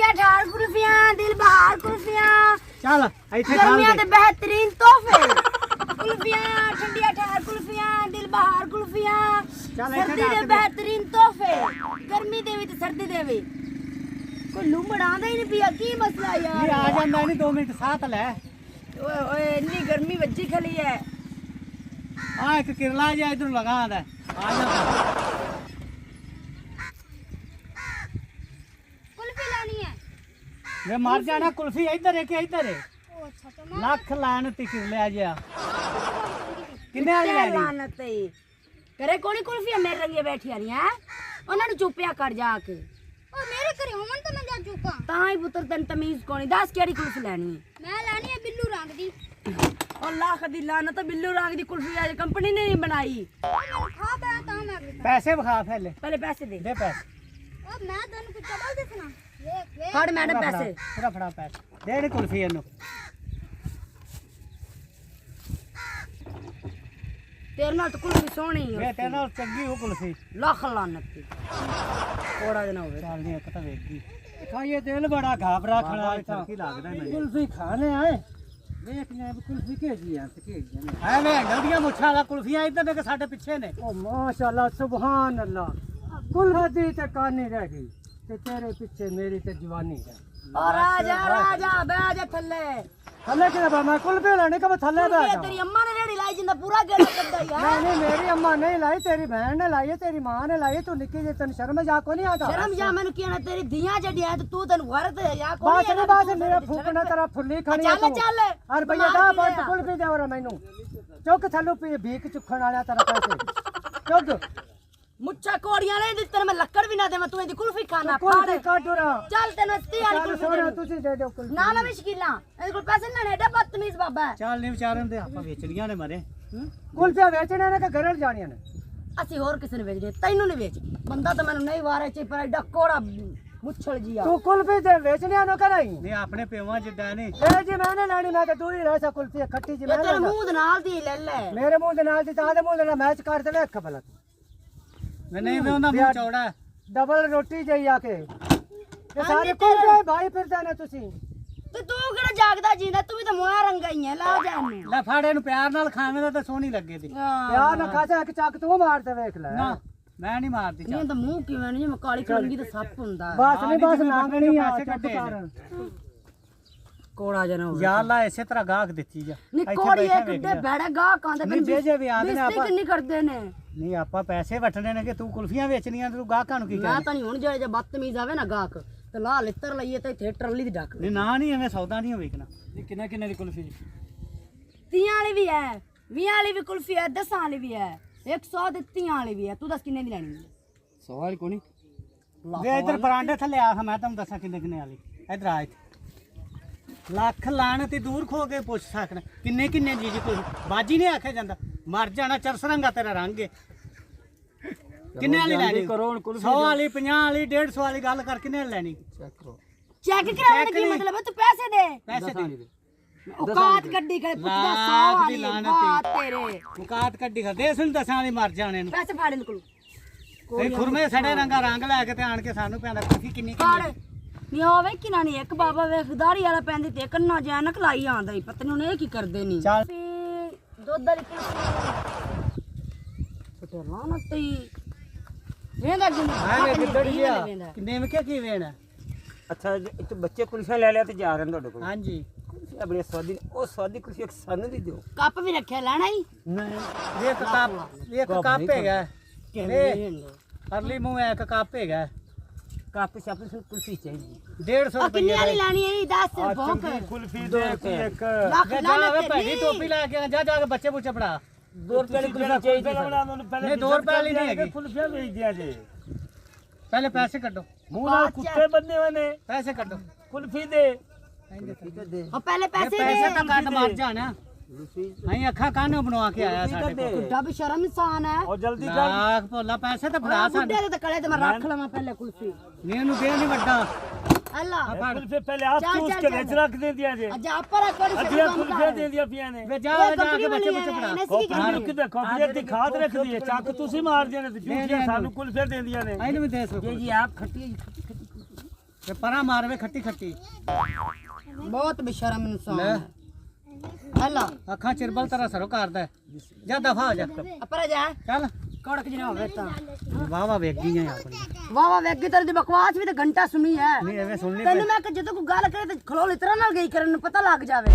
ठंडिया ठार कुल्फियां दिल बहार कुल्फियां चल इथे गर्मियां दे बेहतरीन तोहफे कुल्फियां ठंडिया ठार कुल्फियां दिल बहार कुल्फियां सर्दी दे बेहतरीन तोहफे गर्मी दे भी ते सर्दी दे भी कोई लुमड़ आंदा ही नहीं पिया की मसला यार ये आ जांदा नहीं 2 मिनट साथ ले ओए ओए इतनी गर्मी वज्जी खली है आ एक किरला जा इधर लगा आंदा आ जा कुल्फी लेनी है वे मर जाना कुल्फी इधर है कि इधर है ओ अच्छा तो ਲੱਖ ਲਾਨਤ ਤੀ ਕਿਰਲੇ ਆ ਜਾ ਕਿੰਨੇ ਵਾਲੀ ਲੈ ਲਈ ਲਾਨਤ ਈ ਕਰੇ ਕੋਣੀ ਕੁਲਫੀਆਂ ਮੇਰੇ ਰੰਗੇ ਬੈਠੀਆਂ ਨਹੀਂ ਹੈ ਉਹਨਾਂ ਨੂੰ ਚੁੱਪਿਆ ਕਰ ਜਾ ਕੇ ਉਹ ਮੇਰੇ ਘਰੇ ਹੋਵਣ ਤਾਂ ਮੈਂ ਜਾ ਚੁੱਕਾ ਤਾਂ ਹੀ ਪੁੱਤਰ ਤੈਨੂੰ ਤਮੀਜ਼ ਕੋਣੀ ਦੱਸ ਕਿਹੜੀ ਕੁਲਫੀ ਲੈਣੀ ਹੈ ਮੈਂ ਲੈਣੀ ਹੈ ਬਿੱਲੂ ਰੰਗ ਦੀ ਅੱਲਾਹ ਦੀ ਲਾਨਤ ਬਿੱਲੂ ਰੰਗ ਦੀ ਕੁਲਫੀ ਆ ਕੰਪਨੀ ਨੇ ਨਹੀਂ ਬਣਾਈ ਮੈਨੂੰ ਖਾ ਪਿਆ ਤਾਂ ਮੈਂ ਅਗਲੀ ਪੈਸੇ ਵਿਖਾ ਪਹਿਲੇ ਪਹਿਲੇ ਪੈਸੇ ਦੇ ਦੇ ਪੈਸੇ ਉਹ ਮੈਂ ਤੈਨੂੰ ਕੁਝ ਡਬਲ ਦੱਸਣਾ ਵੇਖ ਵੇਖ ਫੜ ਮੈਡਮ ਪੈਸੇ ਫੜਾ ਫੜਾ ਪੈਸੇ ਦੇ ਦੇ ਕੁਲਫੀ ਇਹਨੂੰ ਤੇਰੇ ਨਾਲ ਤਾਂ ਕੁਲਫੀ ਸੋਹਣੀ ਵੇ ਹੈ ਤੇ ਨਾਲ ਚੰਗੀ ਉਹ ਕੁਲਫੀ ਲੱਖ ਲਾਨਤ ਦੀ ਥੋੜਾ ਜਿਹਾ ਹੋਵੇ ਚੱਲ ਨਹੀਂ ਇੱਕ ਤਾਂ ਵੇਖੀ ਖਾਈਏ ਦਿਲ ਬੜਾ ਘਾਬਰਾ ਖੜਾ ਕੀ ਲੱਗਦਾ ਮੈਨੂੰ ਕੁਲਫੀ ਖਾਣੇ ਆਏ ਵੇਖਨੇ ਆ ਕੁਲਫੀ ਕਿਹਦੀ ਆ ਤੇ ਕਿਹਦੀ ਨਹੀਂ ਐਵੇਂ ਗਲਦੀਆਂ ਮੁੱਛਾਂ ਵਾਲਾ ਕੁਲਫੀਆਂ ਇੱਧਰ ਦੇ ਕੇ ਸਾਡੇ ਪਿੱਛੇ ਨੇ ਉਹ ਮਾਸ਼ਾਅੱਲਾ ਸੁਭਾਨ ਅੱਲਾ ਕੁਲਫੀ ਤੇ ਕਾਨੀ ਰਹਿ ਗਈ ਤੇ ਤੇਰੇ ਪਿੱਛੇ ਮੇਰੀ ਤੇ ਜਵਾਨੀ ਹੈ ਔਰ ਰਾਜਾ ਬਹਿ ਜਾ ਥੱਲੇ ਥੱਲੇ ਕਿਹਦਾ ਬਾ ਮੈਂ ਕੁਲਫੀ ਲੈਣੇ ਕਿ ਮੈਂ ਥੱਲੇ ਬੈ ਜਾ ਤੇਰੀ ਅੰਮਾ ਨੇ ਰੇੜੀ ਲਾਈ ਜਿੰਦਾ ਪੂਰਾ ਗੇੜਾ ਕੱਢਦਾ ਯਾਰ ਨਹੀਂ ਮੇਰੀ ਅੰਮਾ ਨਹੀਂ ਲਾਈ ਤੇਰੀ ਭੈਣ ਨੇ ਲਾਈ ਤੇਰੀ ਮਾਂ ਨੇ ਲਾਈ ਤੂੰ ਨਿੱਕੀ ਜਿਹੀ ਤੈਨੂੰ ਸ਼ਰਮ ਜਾ ਕੋ ਨਹੀਂ ਆਦਾ ਸ਼ਰਮ ਜਾ ਮੈਨੂੰ ਕੀ ਨਾ ਤੇਰੀ ਧੀਆਂ ਜੜੀਆਂ ਤੇ ਤੂੰ ਤੈਨੂੰ ਵਰਤ ਯਾ ਕੋਈ ਬਾਸ ਨਹੀਂ ਬਾਸ ਮੇਰਾ ਫੂਕਣਾ ਤੇਰਾ ਫੁੱਲੀ ਖਾਣੀ ਆ ਚੱਲ ਚੱਲ ਅਰ ਭਈਆ ਦਾ ਬਾਤ ਕੁਲਫੀ ਦੇ ਔਰ ਮੈਨੂੰ ਚੁੱਕ ਥੱਲੋਂ ਪੀ ਭੀਖ ਚੁੱਕਣ ਵਾਲਿਆ ਤੇਰਾ ਪੈਸੇ ਚੁੱਕ ਮੁੱਛਾਂ ਕੋੜੀਆਂ ਲੈ ਦਿੱਤੇ ਮੈਂ ਲੱਕੜ ਵੀ ਨਾ ਦੇਵਾਂ ਤੂੰ ਇਹਦੀ ਕੁਲਫੀ ਖਾਣਾ ਕੁਲਫੀ ਕਾਟੂਰਾ ਚੱਲ ਤੈਨੂੰ 80 ਵਾਲੀ ਚੱਲ ਕੁਲਫੀ ਸੋਹਣਾ ਦੇ ਤੁਸੀਂ ਦੇ ਦਿਓ ਕੁਲਫੀ ਨਾ ਨਾ ਮੁਸ਼ਕਿਲਾਂ ਇਹਦੇ ਕੋਲ ਪੈਸੇ ਲੈਣੇ ਐਡਾ ਬਦਤਮੀਜ਼ ਬਾਬਾ ਹੈ ਚੱਲ ਨਹੀਂ ਵਿਚਾਰਨ ਦੇ ਆਪਾਂ ਵੇਚਣੀਆਂ ਨੇ ਮਰੇ ਕੁਲਫੀਆਂ ਵੇਚਣੀਆਂ ਨੇ ਕਿ ਘਰੜ ਜਾਣੀਆਂ ਨੇ ਅਸੀਂ ਹੋਰ ਕਿਸੇ ਨੂੰ ਵੇਚਦੇ ਤੈਨੂੰ ਨਹੀਂ ਵੇਚ ਬੰਦਾ ਤਾਂ ਮੈਨੂੰ ਨਹੀਂ ਵਾਰੇ ਚ ਪਰ ਐਡਾ ਕੋੜਾ ਮੁੱਛਲ ਜੀਆ ਤੂੰ ਕੁਲਫੀ ਦੇ ਵੇਚਣੀਆਂ ਨੂੰ ਕਰਾਈ ਨਹੀਂ ਆਪਣੇ ਪਿਓਾਂ ਜਿੱਦਾਂ ਨਹੀਂ ਇਹ ਜੀ ਮੈਂ ਲੈਣੀ ਮੈਂ ਤਾਂ ਦੂਰ ਹੀ ਰਹਿ ਸਾ ਕੁਲਫੀ ਖੱਟੀ ਜੀ ਮੈਂ ਤੇਰੇ ਮੂੰਹ ਦੇ ਨਾਲ ਦੀ ਲੈ ਲੈ ਮੇਰੇ ਮੂੰਹ ਦੇ ਨਾਲ ਦੀ ਤਾਂ ਦੇ ਮੂੰਹ ਦੇ ਨਾਲ ਮੈਚ ਕਰ ਦੇ ਵੇਖ ਭਲਾ ਨਹੀਂ ਮੈਂ ਉਹਦਾ ਮੂੰਹ ਚੌੜਾ ਡਬਲ ਰੋਟੀ ਜਾਈ ਆ ਕੇ ਇਹ ਸਾਰੇ ਕੁਲਫੀ ਭਾਈ ਫਿਰਦੇ ਨੇ ਤੁਸੀਂ ਤੇ ਤੂੰ ਕਿਹੜਾ ਜਾਗਦਾ ਜੀਂਦਾ ਤੂੰ ਵੀ ਤਾਂ ਮੋਆ ਰੰਗਾ ਹੀ ਹੈ ਲਾ ਜਾਨੂੰ ਲੈ ਫੜ ਇਹਨੂੰ ਪਿਆਰ ਨਾਲ ਖਾਵੇਂ ਤਾਂ ਸੋਹਣੀ ਲੱਗੇ ਦੀ ਪਿਆਰ ਨਾਲ ਖਾਸਾ ਇੱਕ ਚੱਕ ਤੂੰ ਮਾਰ ਤੇ ਵੇਖ ਲੈ ਨਾ ਮੈਂ ਨਹੀਂ ਮਾਰਦੀ ਨਹੀਂ ਤਾਂ ਮੂੰਹ ਕਿਵੇਂ ਨਹੀਂ ਜਿਵੇਂ ਕਾਲੀ ਕਲੰਗੀ ਤੇ ਸੱਪ ਹੁੰਦਾ ਬਸ ਨਹੀਂ ਬਸ ਨਾਂਗਣੀ ਆ ਕੱਢੇ ਕੋੜਾ ਜਨਾ ਹੋਵੇ ਯਾ ਅੱਲਾ ਇਸੇ ਤਰ੍ਹਾਂ ਗਾਹਕ ਦਿੱਤੀ ਜਾ ਨੀ ਕੋੜੀ ਇੱਕ ਡੇ ਬੜਾ ਗਾਹਕ ਆਂਦੇ ਨਹੀਂ ਜੇ ਜੇ ਵੀ ਆਦੇ ਨੇ ਆਪਾਂ ਕਿੰਨੀ ਕਰਦੇ ਨੇ ਨਹੀਂ ਆਪਾਂ ਪੈਸੇ ਵਟਣੇ ਨੇ ਕਿ ਤੂੰ ਕੁਲਫੀਆਂ ਵੇਚਣੀਆਂ ਤੇ ਤੂੰ ਗਾਹਕਾਂ ਨੂੰ ਕੀ ਮੈਂ ਤਾਂ ਨਹੀਂ ਹੁਣ ਜੇ ਬਦਤਮੀਜ਼ ਆਵੇ ਨਾ ਗਾਹਕ ਤੇ ਲਾ ਲਿੱਤਰ ਲਈਏ ਤੇ ਇੱਥੇ ਟਰਲੀ ਦੀ ਡੱਕ ਨਹੀਂ ਨਾ ਨਹੀਂ ਐਵੇਂ ਸੌਦਾ ਨਹੀਂ ਵੇਚਣਾ ਨਹੀਂ ਕਿੰਨੇ ਕਿੰਨੇ ਦੀ ਕੁਲਫੀ 30 ਵਾਲੀ ਵੀ ਹੈ 20 ਵਾਲੀ ਵੀ ਕੁਲਫੀ ਹੈ 10 ਵਾਲੀ ਵੀ ਹੈ 100 ਦੇ 30 ਵਾਲੀ ਵੀ ਹੈ ਤੂੰ ਦੱਸ ਕਿੰਨੇ ਦੀ ਲੈਣੀ ਹੈ 100 ਵਾਲੀ ਕੋਣੀ ਵੇ ਇਧਰ ਬਰਾਂਡੇ ਥੱਲੇ ਆ ਮੈਂ ਤੁਹਾਨੂੰ ਦੱਸਾਂ ਕਿੰਨੇ ਕਿੰਨੇ ਵਾਲੀ ਇਧਰ ਆ ਇੱਥੇ ਲੱਖ ਲਾਣ ਤੇ ਦੂਰ ਖੋ ਕੇ ਪੁੱਛ ਸਕਣਾ ਕਿੰਨੇ ਕਿੰਨੇ ਦੀ ਜੀ ਕੋਈ ਬਾਜੀ ਨਹੀਂ ਆਖਿਆ ਜਾਂਦਾ ਮਰ ਜਾਣਾ ਚਰਸਰੰਗਾ ਤੇਰਾ ਰੰਗ ਹੈ ਕਿੰਨੇ ਵਾਲੀ ਲੈਣੀ 100 ਵਾਲੀ 50 ਵਾਲੀ 150 ਵਾਲੀ ਗੱਲ ਕਰ ਕਿੰਨੇ ਲੈਣੀ ਚੈੱਕ ਕਰੋ ਚੈੱਕ ਕਰਾਉਣ ਕੀ ਮਤਲਬ ਹੈ ਤੂੰ ਪੈਸੇ ਦੇ ਪੈਸੇ ਦੇ ਔਕਾਤ ਕੱਢੀ ਖੜੇ ਪੁੱਛਦਾ 100 ਵਾਲੀ ਔਕਾਤ ਤੇਰੇ ਔਕਾਤ ਕੱਢੀ ਖੜੇ ਦੇ ਸੁਣ ਦਸਾਂ ਵਾਲੀ ਮਰ ਜਾਣੇ ਨੂੰ ਪੈਸੇ ਫਾੜੇ ਨਿਕਲੂ ਇਹ ਖੁਰਮੇ ਸੜੇ ਰੰਗਾ ਰੰਗ ਲੈ ਕੇ ਤੇ ਆਣ ਕੇ ਸਾਨੂੰ ਪੈਂਦਾ ਕੁਲਫੀ ਕਿੰਨੀ ਕਿੰਨੀ ਨਹੀਂ ਹੋਵੇ ਕਿ ਨਾ ਨਹੀਂ ਇੱਕ ਬਾਬਾ ਵੇਖਦਾਰੀ ਵਾਲਾ ਪੈਂਦੀ ਤੇ ਕੰਨਾ ਜਾਨਕ ਲਾਈ ਆਂਦਾ ਹੀ ਪਤਾ ਨਹੀਂ ਇਹ ਕੀ ਕਰਦੇ ਨਹੀਂ ਚੱਲ ਦੁੱਧ ਵਾਲੀ ਕੁਲਫੀ ਤੇ ਲਾਨਤ ਹੀ ਵੇਂਦਾ ਕਿੰਨੇ ਵਿੱਚ ਕੀ ਵੇਣਾ ਅੱਛਾ ਇੱਥੇ ਬੱਚੇ ਕੁਲਫੀਆਂ ਲੈ ਲਿਆ ਤੇ ਜਾ ਰਹੇ ਨੇ ਤੁਹਾਡੇ ਕੋਲ ਹਾਂਜੀ ਬੜੀ ਸਵਾਦੀ ਉਹ ਸਵਾਦੀ ਕੁਲਫੀ ਇੱਕ ਸਾਨੂੰ ਵੀ ਦਿਓ ਕੱਪ ਵੀ ਰੱਖਿਆ ਲੈਣਾ ਹੀ ਨਹੀਂ ਇੱਕ ਕੱਪ ਹੈਗਾ ਅਰਲੀ ਮੂੰਹ ਇੱਕ ਕੱਪ ਹੈਗਾ ਕੱਪ ਸ਼ਾਪੀ ਨੂੰ ਕੁਲਫੀ ਚਾਹੀਦੀ 150 ਕਿੰਨੀ ਰੁਪਏ ਵਾਲੀ ਲੈਣੀ ਹੈ 10 ਭੌਂਕ ਕੁਲਫੀ ਦੇ ਇੱਕ ਲੱਖ ਜਾ ਭੈਣੀ ਟੋਪੀ ਲਾ ਕੇ ਜਾ ਜਾ ਕੇ ਬੱਚੇ ਪੁੱਛੇ ਫੜਾ 2 ਰੁਪਏ ਦੀ ਕੁਲਫੀ ਚਾਹੀਦੀ ਨਹੀਂ 2 ਰੁਪਏ ਵਾਲੀ ਨਹੀਂ ਹੈਗੀ ਕੁਲਫੀਆਂ ਵੇਚਦੀਆਂ ਜੇ ਪਹਿਲੇ ਪੈਸੇ ਕੱਢੋ ਮੂੰਹ ਨਾਲ ਕੁੱਤੇ ਬੰਨੇ ਹੋਏ ਨੇ ਪੈਸੇ ਕੱਢੋ ਕੁਲਫੀ ਦੇ ਉਹ ਪਹਿਲੇ ਪੈਸੇ ਪੈਸੇ ਤਾਂ ਕੱਢ ਮਰ ਜਾਣਾ ਨਹੀਂ ਅੱਖਾਂ ਕਾਹਨੂੰ ਬਣਵਾ ਕੇ ਆਇਆ ਸਾਡੇ ਕੋਲ ਬੁੱਢਾ ਵੀ ਸ਼ਰਮ ਇਨਸਾਨ ਹੈ ਉਹ ਜਲਦੀ ਕਰ ਲਾਖ ਭੋਲਾ ਪੈਸੇ ਤਾਂ ਫੜਾ ਸਾਨੂੰ ਬੁੱਢੇ ਦੇ ਤਾਂ ਕਲੇ ਤੇ ਮੈਂ ਰੱਖ ਲਵਾਂ ਪਹਿਲੇ ਕੁਲਫੀ ਨਹੀਂ ਇਹਨੂੰ ਦੇ ਨਹੀਂ ਵੱਡਾ ਅੱਲਾ ਕੁਲਫੀ ਪਹਿਲੇ ਆਪ ਚੂਸ ਕੇ ਵਿੱਚ ਰੱਖ ਦਿੰਦੀਆਂ ਜੇ ਅੱਜ ਆਪਰ ਕੋੜੀ ਅੱਧੀਆਂ ਕੁਲਫੀਆਂ ਦਿੰਦੀਆਂ ਪਈਆਂ ਨੇ ਵੇ ਜਾ ਜਾ ਕੇ ਬੱਚੇ ਪੁੱਛੇ ਫੜਾ ਕੰਪਨੀ ਨੂੰ ਕਿਤੇ ਕੰਪਨੀ ਦੀ ਖਾਦ ਰੱਖਦੀ ਹੈ ਚੱਕ ਤੁਸੀਂ ਮਾਰਦੇ ਨੇ ਤੇ ਜੂਸੀਆਂ ਸਾਨੂੰ ਕੁਲਫੀਆਂ ਦਿੰਦੀਆਂ ਨੇ ਇਹਨੂੰ ਵੀ ਦੇ ਸਕੋ ਜੀ ਆਪ ਖੱਟੀ ਤੇ ਪਰਾਂ ਮਾਰਵੇ ਖੱਟੀ ਖੱਟੀ ਬਹੁਤ ਬੇਸ਼ਰਮ ਇਨਸਾਨ ਲੈ। ਹੈ ਹਲਾ ਅੱਖਾਂ ਚਿਰਬਲ ਤਰ੍ਹਾਂ ਸਰੋ ਕਰਦਾ ਜਾ ਦਫਾ ਹੋ ਜਾ ਅਪਰੇ ਜਾ ਚੱਲ ਕੜਕ ਜਿਹਾ ਹੋਵੇ ਤਾਂ ਵਾਹ ਵਾਹ ਵੇਖ ਗਈਆਂ ਆਪਣੀ ਵਾਹ ਵਾਹ ਵੇਖ ਕੇ ਤੇਰੀ ਦੀ ਬਕਵਾਸ ਵੀ ਤੇ ਘੰਟਾ ਸੁਣੀ ਹੈ ਨਹੀਂ ਐਵੇਂ ਸੁਣਨੀ ਤੈਨੂੰ ਮੈਂ ਕਿ ਜਦੋਂ ਕੋਈ ਗੱਲ ਕਰੇ ਤੇ ਖਲੋਲ ਇਤਰਾ ਨਾਲ ਗਈ ਕਰਨ ਨੂੰ ਪਤਾ ਲੱਗ ਜਾਵੇ